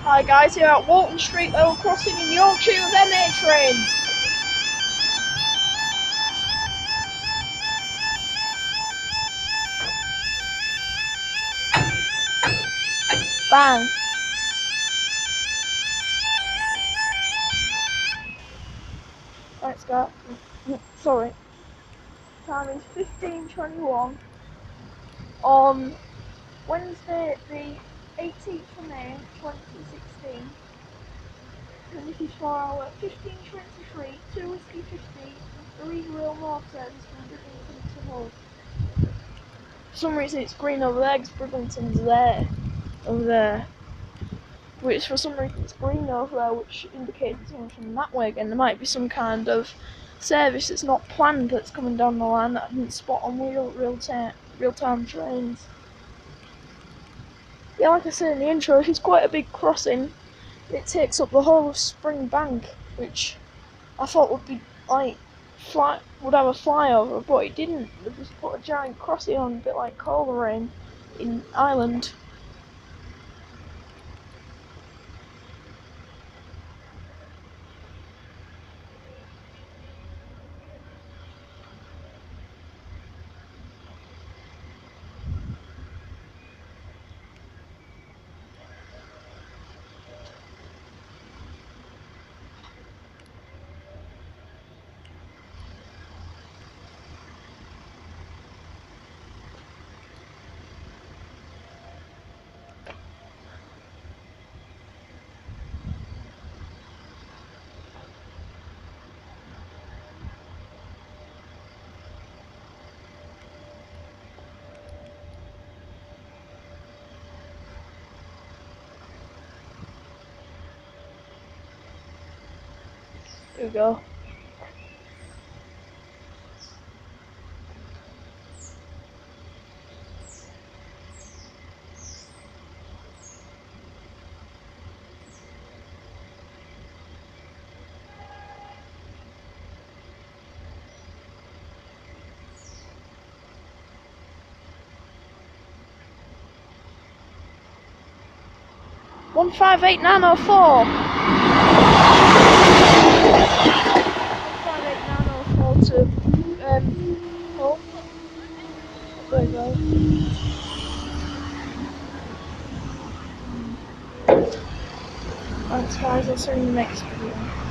Hi guys, here at Walton Street level crossing in Yorkshire with MA trains. Bang. Let's go. Sorry. Time is 15:21 on Wednesday the 18th of May 2016. And this is for our 15:23, 2 Whiskey 50, 3 Real North service from Bridlington to Hull. For some reason it's green over there because Bridlington's there. Over there. Which for some reason it's green over there, which indicates it's coming from that way again. There might be some kind of service that's not planned that's coming down the line that I didn't spot on real-time trains. Yeah, like I said in the intro, it's quite a big crossing. It takes up the whole of Spring Bank, which I thought would be would have a flyover, but it didn't. They just put a giant crossing on, a bit like Coleraine in Ireland. Here we go. One 158 904 to Hull. There you go. Thanks guys, I'll see you in the next video.